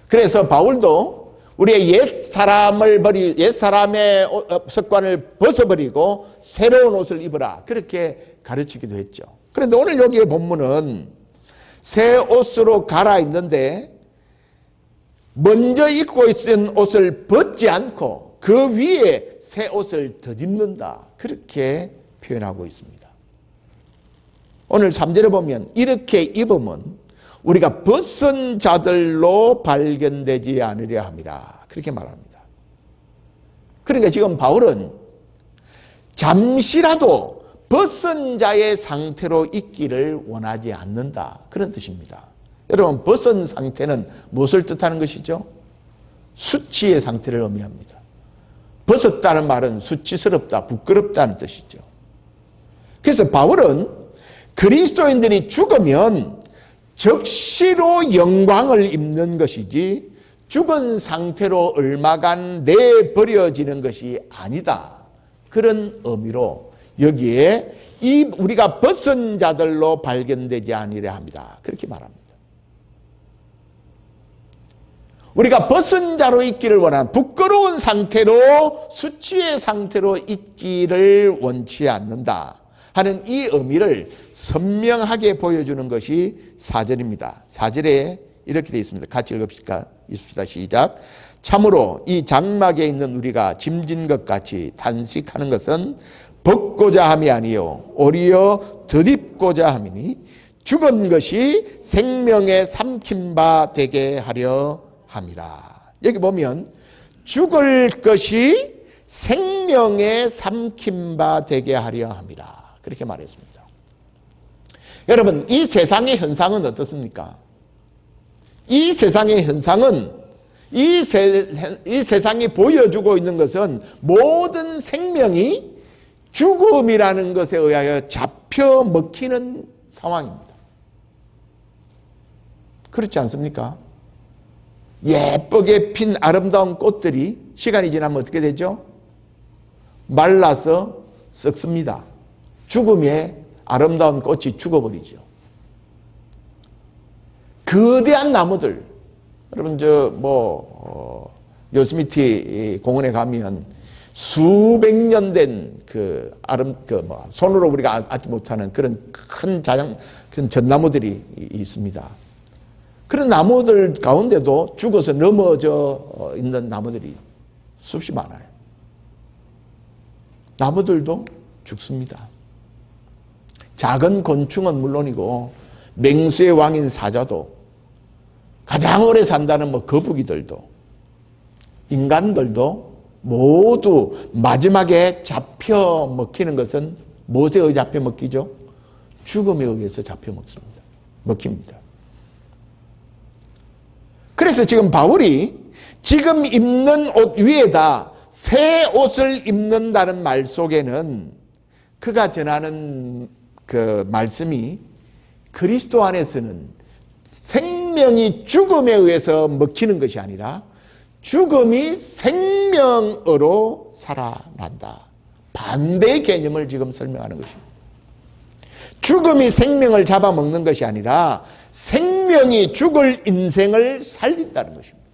그래서 바울도 우리의 옛 사람의 습관을 벗어버리고 새로운 옷을 입으라, 그렇게 가르치기도 했죠. 그런데 오늘 여기의 본문은 새 옷으로 갈아입는데 먼저 입고 있던 옷을 벗지 않고 그 위에 새 옷을 덧입는다, 그렇게 표현하고 있습니다. 오늘 3절에 보면 이렇게 입으면 우리가 벗은 자들로 발견되지 않으려 합니다, 그렇게 말합니다. 그러니까 지금 바울은 잠시라도 벗은 자의 상태로 있기를 원하지 않는다, 그런 뜻입니다. 여러분, 벗은 상태는 무엇을 뜻하는 것이죠? 수치의 상태를 의미합니다. 벗었다는 말은 수치스럽다, 부끄럽다는 뜻이죠. 그래서 바울은 그리스도인들이 죽으면 적시로 영광을 입는 것이지 죽은 상태로 얼마간 내버려지는 것이 아니다, 그런 의미로 여기에 우리가 벗은 자들로 발견되지 않으려 합니다, 그렇게 말합니다. 우리가 벗은 자로 있기를 원하는, 부끄러운 상태로, 수치의 상태로 있기를 원치 않는다 하는 이 의미를 선명하게 보여주는 것이 4절입니다. 4절에 이렇게 되어 있습니다. 같이 읽읍시다. 시작. 참으로 이 장막에 있는 우리가 짐진 것 같이 탄식하는 것은 벗고자 함이 아니요 오히려 덧입고자 함이니 죽은 것이 생명에 삼킨 바 되게 하려 함이라. 여기 보면 죽을 것이 생명에 삼킨 바 되게 하려 함이라, 그렇게 말했습니다. 여러분, 이 세상의 현상은 어떻습니까? 이 세상의 현상은, 이 세상이 보여주고 있는 것은 모든 생명이 죽음이라는 것에 의하여 잡혀 먹히는 상황입니다. 그렇지 않습니까? 예쁘게 핀 아름다운 꽃들이 시간이 지나면 어떻게 되죠? 말라서 썩습니다. 죽음의 아름다운 꽃이 죽어버리죠. 거대한 나무들, 여러분 요스미티 공원에 가면 수백 년 된 손으로 우리가 앉지 못하는 그런 큰 전나무들이 있습니다. 그런 나무들 가운데도 죽어서 넘어져 있는 나무들이 수없이 많아요. 나무들도 죽습니다. 작은 곤충은 물론이고 맹수의 왕인 사자도, 가장 오래 산다는 거북이들도, 인간들도 모두 마지막에 잡혀 먹히는 것은 무엇에 의해 잡혀 먹히죠? 죽음에 의해서 잡혀 먹힙니다. 그래서 지금 바울이 지금 입는 옷 위에다 새 옷을 입는다는 말 속에는 그가 전하는 그 말씀이 그리스도 안에서는 생명이 죽음에 의해서 먹히는 것이 아니라 죽음이 생명으로 살아난다, 반대의 개념을 지금 설명하는 것입니다. 죽음이 생명을 잡아먹는 것이 아니라 생명이 죽을 인생을 살린다는 것입니다.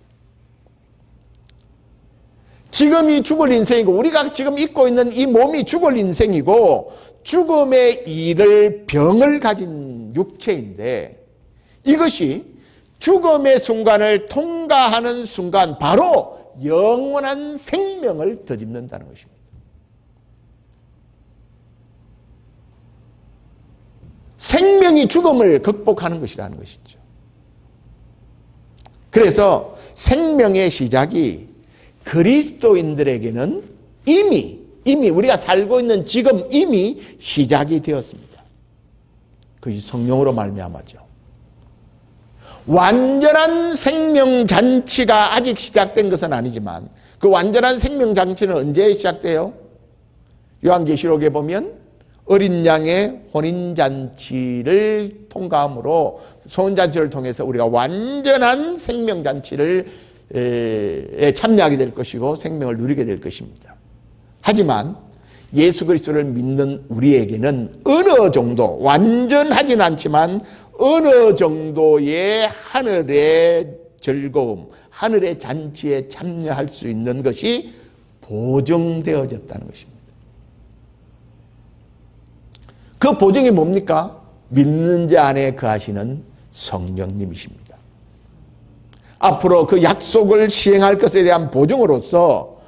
지금이 죽을 인생이고 우리가 지금 입고 있는 이 몸이 죽을 인생이고 죽음의 병을 가진 육체인데, 이것이 죽음의 순간을 통과하는 순간 바로 영원한 생명을 덧입는다는 것입니다. 생명이 죽음을 극복하는 것이라는 것이죠. 그래서 생명의 시작이 그리스도인들에게는 이미 우리가 살고 있는 지금 이미 시작이 되었습니다. 그것이 성령으로 말미암아죠. 완전한 생명잔치가 아직 시작된 것은 아니지만 그 완전한 생명잔치는 언제 시작돼요? 요한계시록에 보면 어린 양의 혼인잔치를 통과함으로, 혼인잔치를 통해서 우리가 완전한 생명잔치를 참여하게 될 것이고 생명을 누리게 될 것입니다. 하지만 예수 그리스도를 믿는 우리에게는 어느 정도, 완전하진 않지만 어느 정도의 하늘의 즐거움, 하늘의 잔치에 참여할 수 있는 것이 보증되어졌다는 것입니다. 그 보증이 뭡니까? 믿는 자 안에 거하시는 성령님이십니다. 앞으로 그 약속을 시행할 것에 대한 보증으로서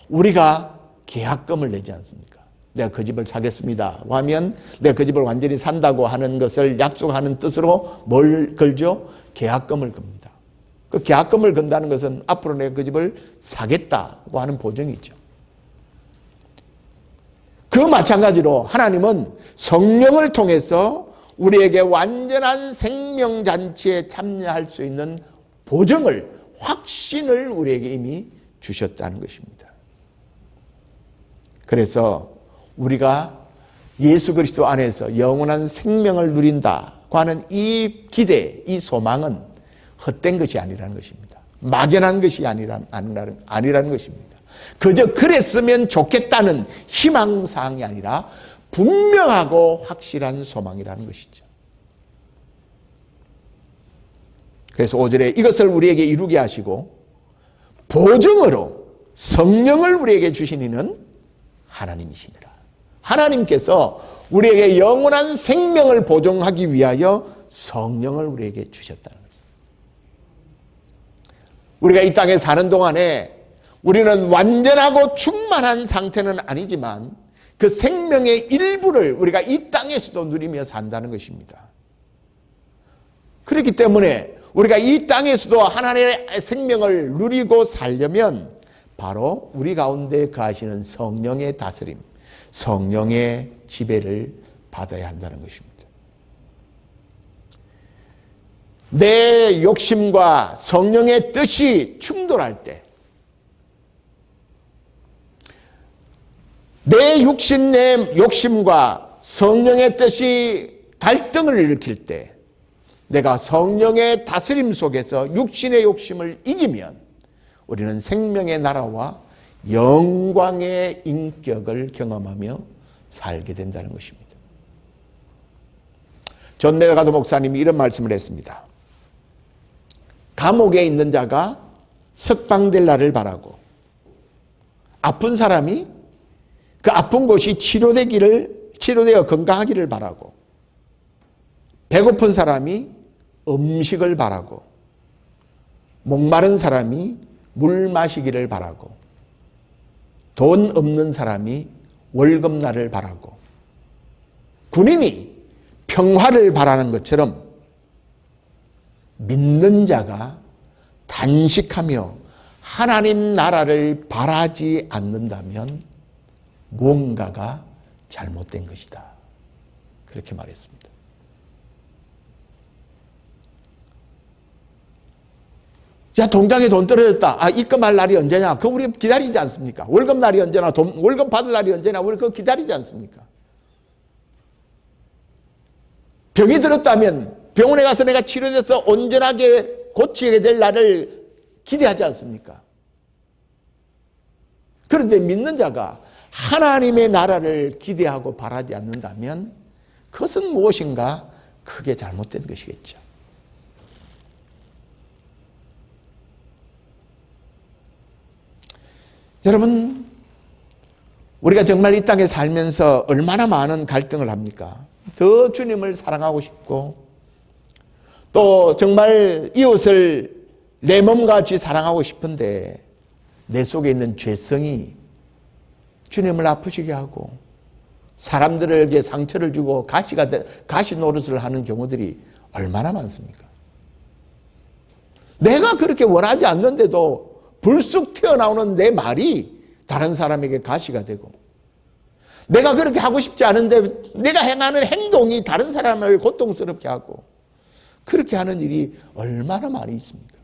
우리가 계약금을 내지 않습니까? 내가 그 집을 사겠습니다 하면 내가 그 집을 완전히 산다고 하는 것을 약속하는 뜻으로 뭘 걸죠? 계약금을 겁니다. 그 계약금을 건다는 것은 앞으로 내가 그 집을 사겠다고 하는 보증이죠. 그 마찬가지로 하나님은 성령을 통해서 우리에게 완전한 생명잔치에 참여할 수 있는 보증을, 확신을 우리에게 이미 주셨다는 것입니다. 그래서 우리가 예수 그리스도 안에서 영원한 생명을 누린다고 하는 이 기대, 이 소망은 헛된 것이 아니라는 것입니다. 막연한 것이 아니라는 것입니다. 그저 그랬으면 좋겠다는 희망사항이 아니라 분명하고 확실한 소망이라는 것이죠. 그래서 5절에 이것을 우리에게 이루게 하시고 보증으로 성령을 우리에게 주신 이는 하나님이시니라. 하나님께서 우리에게 영원한 생명을 보증하기 위하여 성령을 우리에게 주셨다는 거예요. 우리가 이 땅에 사는 동안에 우리는 완전하고 충만한 상태는 아니지만 그 생명의 일부를 우리가 이 땅에서도 누리며 산다는 것입니다. 그렇기 때문에 우리가 이 땅에서도 하나님의 생명을 누리고 살려면 바로 우리 가운데 거하시는 성령의 다스림, 성령의 지배를 받아야 한다는 것입니다. 내 욕심과 성령의 뜻이 충돌할 때, 내 육신 내 욕심과 성령의 뜻이 갈등을 일으킬 때 내가 성령의 다스림 속에서 육신의 욕심을 이기면 우리는 생명의 나라와 영광의 인격을 경험하며 살게 된다는 것입니다. 존 메가도 목사님이 이런 말씀을 했습니다. 감옥에 있는 자가 석방될 날을 바라고 아픈 사람이 그 아픈 곳이 치료되어 건강하기를 바라고 배고픈 사람이 음식을 바라고 목마른 사람이 물 마시기를 바라고 돈 없는 사람이 월급날을 바라고 군인이 평화를 바라는 것처럼 믿는 자가 단식하며 하나님 나라를 바라지 않는다면 무언가가 잘못된 것이다. 그렇게 말했습니다. 자, 통장에 돈 떨어졌다. 입금할 날이 언제냐? 그거 우리 기다리지 않습니까? 월급 날이 언제나, 월급 받을 날이 언제나 우리 그거 기다리지 않습니까? 병이 들었다면 병원에 가서 내가 치료돼서 온전하게 고치게 될 날을 기대하지 않습니까? 그런데 믿는 자가 하나님의 나라를 기대하고 바라지 않는다면 그것은 무엇인가 크게 잘못된 것이겠죠. 여러분, 우리가 정말 이 땅에 살면서 얼마나 많은 갈등을 합니까? 더 주님을 사랑하고 싶고 또 정말 이웃을 내 몸같이 사랑하고 싶은데 내 속에 있는 죄성이 주님을 아프시게 하고 사람들에게 상처를 주고 가시 노릇을 하는 경우들이 얼마나 많습니까? 내가 그렇게 원하지 않는데도 불쑥 튀어나오는 내 말이 다른 사람에게 가시가 되고 내가 그렇게 하고 싶지 않은데 내가 행하는 행동이 다른 사람을 고통스럽게 하고 그렇게 하는 일이 얼마나 많이 있습니까?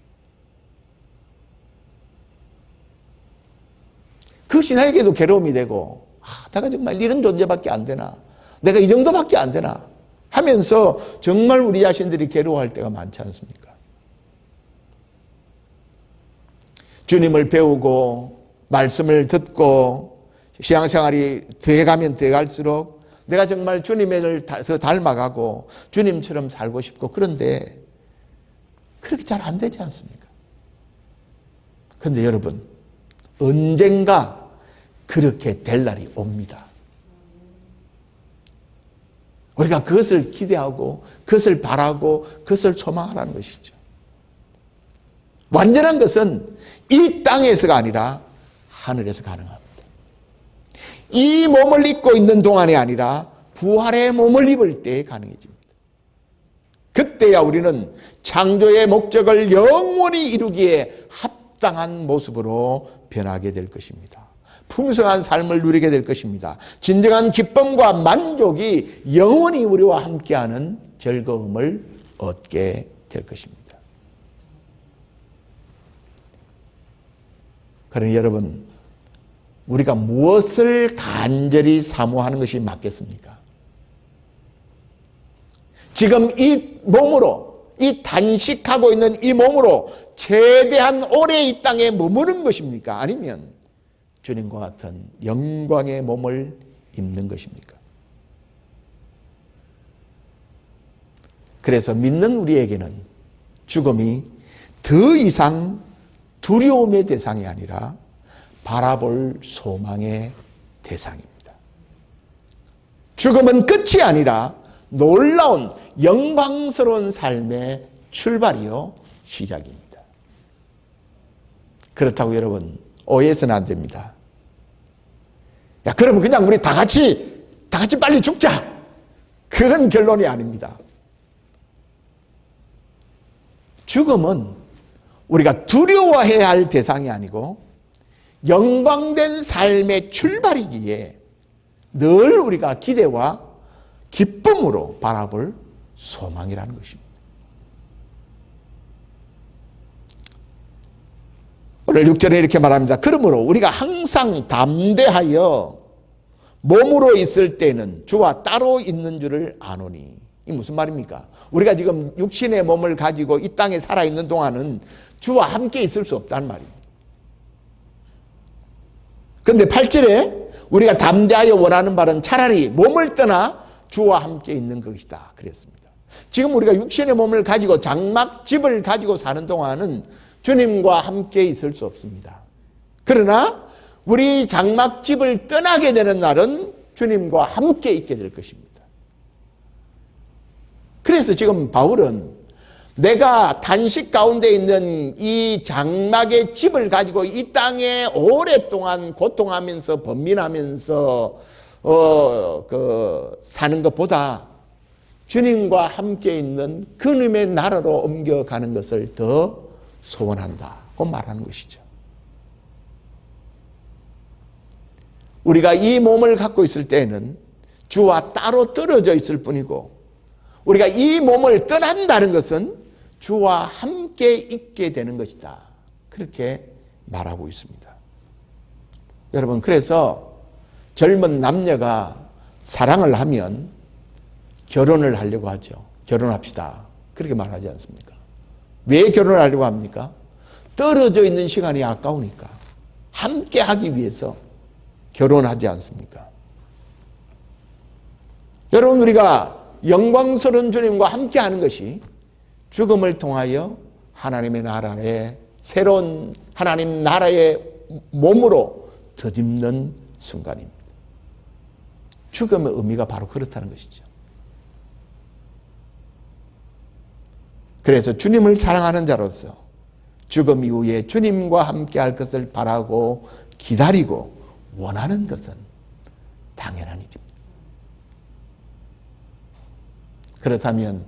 그것이 나에게도 괴로움이 되고 내가 정말 이런 존재밖에 안 되나, 내가 이 정도밖에 안 되나 하면서 정말 우리 자신들이 괴로워할 때가 많지 않습니까? 주님을 배우고 말씀을 듣고 신앙생활이 더해가면 더해갈수록 내가 정말 주님을 더 닮아가고 주님처럼 살고 싶고 그런데 그렇게 잘 안 되지 않습니까? 근데 여러분, 언젠가 그렇게 될 날이 옵니다. 우리가 그것을 기대하고 그것을 바라고 그것을 소망하라는 것이죠. 완전한 것은 이 땅에서가 아니라 하늘에서 가능합니다. 이 몸을 입고 있는 동안이 아니라 부활의 몸을 입을 때에 가능해집니다. 그때야 우리는 창조의 목적을 영원히 이루기에 합당한 모습으로 변하게 될 것입니다. 풍성한 삶을 누리게 될 것입니다. 진정한 기쁨과 만족이 영원히 우리와 함께하는 즐거움을 얻게 될 것입니다. 그러니 여러분, 우리가 무엇을 간절히 사모하는 것이 맞겠습니까? 지금 이 몸으로, 이 단식하고 있는 이 몸으로 최대한 오래 이 땅에 머무는 것입니까? 아니면 주님과 같은 영광의 몸을 입는 것입니까? 그래서 믿는 우리에게는 죽음이 더 이상 두려움의 대상이 아니라 바라볼 소망의 대상입니다. 죽음은 끝이 아니라 놀라운 영광스러운 삶의 출발이요, 시작입니다. 그렇다고 여러분, 오해해서는 안 됩니다. 야, 그러면 그냥 우리 다 같이 빨리 죽자. 그건 결론이 아닙니다. 죽음은 우리가 두려워해야 할 대상이 아니고 영광된 삶의 출발이기에 늘 우리가 기대와 기쁨으로 바라볼 소망이라는 것입니다. 오늘 6절에 이렇게 말합니다. 그러므로 우리가 항상 담대하여 몸으로 있을 때는 주와 따로 있는 줄을 아노니. 이 무슨 말입니까? 우리가 지금 육신의 몸을 가지고 이 땅에 살아있는 동안은 주와 함께 있을 수 없다는 말입니다. 그런데 8절에 우리가 담대하여 원하는 바는 차라리 몸을 떠나 주와 함께 있는 것이다 그랬습니다. 지금 우리가 육신의 몸을 가지고 장막집을 가지고 사는 동안은 주님과 함께 있을 수 없습니다. 그러나 우리 장막집을 떠나게 되는 날은 주님과 함께 있게 될 것입니다. 그래서 지금 바울은 내가 단식 가운데 있는 이 장막의 집을 가지고 이 땅에 오랫동안 고통하면서 번민하면서 사는 것보다 주님과 함께 있는 그님의 나라로 옮겨가는 것을 더 소원한다고 말하는 것이죠. 우리가 이 몸을 갖고 있을 때는 주와 따로 떨어져 있을 뿐이고 우리가 이 몸을 떠난다는 것은 주와 함께 있게 되는 것이다. 그렇게 말하고 있습니다. 여러분, 그래서 젊은 남녀가 사랑을 하면 결혼을 하려고 하죠. 결혼합시다. 그렇게 말하지 않습니까? 왜 결혼을 하려고 합니까? 떨어져 있는 시간이 아까우니까. 함께 하기 위해서 결혼하지 않습니까? 여러분, 우리가 영광스러운 주님과 함께 하는 것이 죽음을 통하여 하나님의 나라의 새로운 하나님 나라의 몸으로 덧입는 순간입니다. 죽음의 의미가 바로 그렇다는 것이죠. 그래서 주님을 사랑하는 자로서 죽음 이후에 주님과 함께 할 것을 바라고 기다리고 원하는 것은 당연한 일입니다. 그렇다면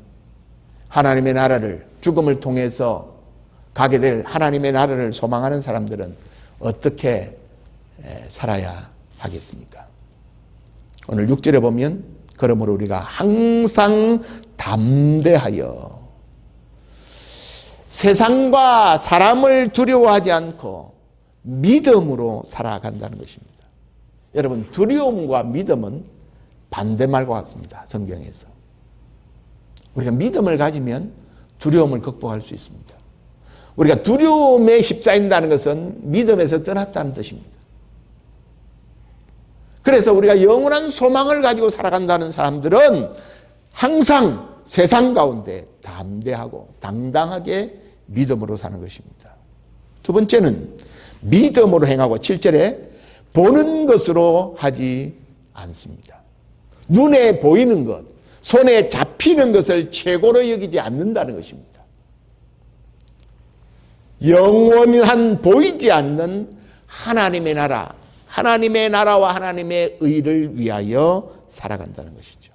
하나님의 나라를 죽음을 통해서 가게 될 하나님의 나라를 소망하는 사람들은 어떻게 살아야 하겠습니까? 오늘 6절에 보면 그러므로 우리가 항상 담대하여 세상과 사람을 두려워하지 않고 믿음으로 살아간다는 것입니다. 여러분, 두려움과 믿음은 반대말과 같습니다. 성경에서. 우리가 믿음을 가지면 두려움을 극복할 수 있습니다. 우리가 두려움에 휩싸인다는 것은 믿음에서 떠났다는 뜻입니다. 그래서 우리가 영원한 소망을 가지고 살아간다는 사람들은 항상 세상 가운데 담대하고 당당하게 믿음으로 사는 것입니다. 두 번째는 믿음으로 행하고 7절에 보는 것으로 하지 않습니다. 눈에 보이는 것, 손에 잡히는 것을 최고로 여기지 않는다는 것입니다. 영원한 보이지 않는 하나님의 나라와 하나님의 의를 위하여 살아간다는 것이죠.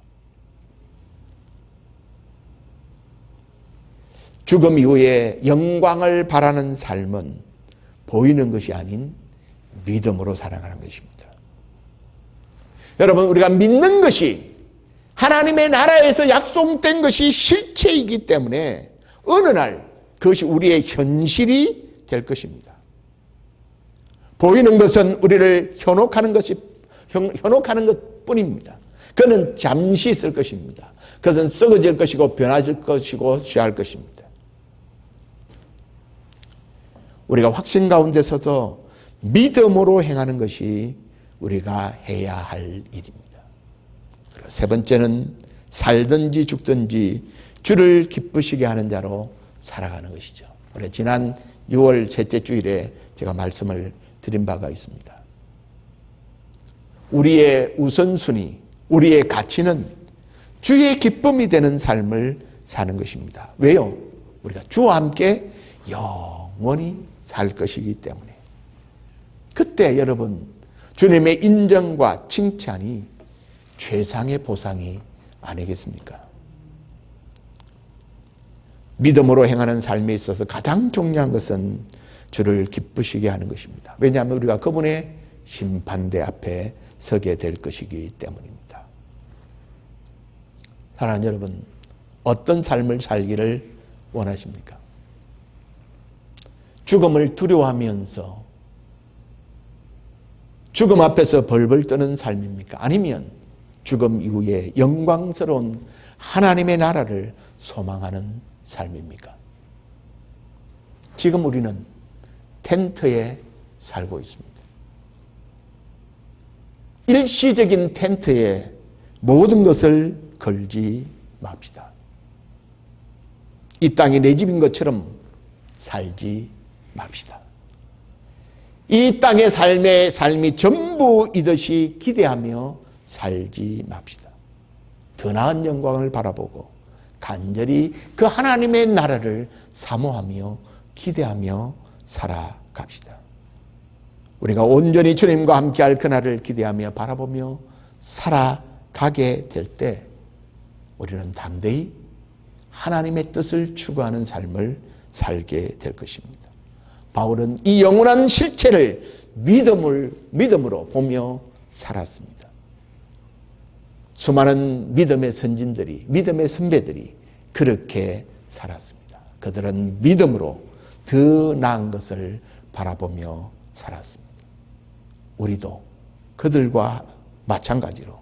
죽음 이후에 영광을 바라는 삶은 보이는 것이 아닌 믿음으로 살아가는 것입니다. 여러분, 우리가 믿는 것이 하나님의 나라에서 약속된 것이 실체이기 때문에 어느 날 그것이 우리의 현실이 될 것입니다. 보이는 것은 우리를 현혹하는 것뿐입니다. 그는 잠시 있을 것입니다. 그것은 썩어질 것이고 변화질 것이고 취할 것입니다. 우리가 확신 가운데서도 믿음으로 행하는 것이 우리가 해야 할 일입니다. 그리고 세 번째는 살든지 죽든지 주를 기쁘시게 하는 자로 살아가는 것이죠. 우리 지난 6월 셋째 주일에 제가 말씀을 드린 바가 있습니다. 우리의 우선순위, 우리의 가치는 주의 기쁨이 되는 삶을 사는 것입니다. 왜요? 우리가 주와 함께 영원히 살 것이기 때문에. 그때 여러분, 주님의 인정과 칭찬이 최상의 보상이 아니겠습니까? 믿음으로 행하는 삶에 있어서 가장 중요한 것은 주를 기쁘시게 하는 것입니다. 왜냐하면 우리가 그분의 심판대 앞에 서게 될 것이기 때문입니다. 사랑하는 여러분, 어떤 삶을 살기를 원하십니까? 죽음을 두려워하면서 죽음 앞에서 벌벌 떠는 삶입니까? 아니면 죽음 이후에 영광스러운 하나님의 나라를 소망하는 삶입니까? 지금 우리는 텐트에 살고 있습니다. 일시적인 텐트에 모든 것을 걸지 맙시다. 이 땅이 내 집인 것처럼 살지 맙시다. 이 땅의 삶이 전부이듯이 기대하며 살지 맙시다. 더 나은 영광을 바라보고 간절히 그 하나님의 나라를 사모하며 기대하며 살아갑시다. 우리가 온전히 주님과 함께할 그날을 기대하며 바라보며 살아가게 될 때 우리는 담대히 하나님의 뜻을 추구하는 삶을 살게 될 것입니다. 바울은 이 영원한 실체를 믿음으로 보며 살았습니다. 수많은 믿음의 선진들이, 믿음의 선배들이 그렇게 살았습니다. 그들은 믿음으로 더 나은 것을 바라보며 살았습니다. 우리도 그들과 마찬가지로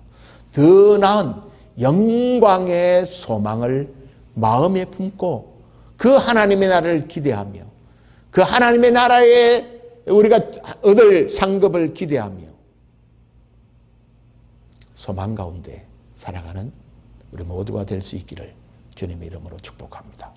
더 나은 영광의 소망을 마음에 품고 그 하나님의 나라를 기대하며 그 하나님의 나라에 우리가 얻을 상급을 기대하며 소망 가운데 살아가는 우리 모두가 될 수 있기를 주님의 이름으로 축복합니다.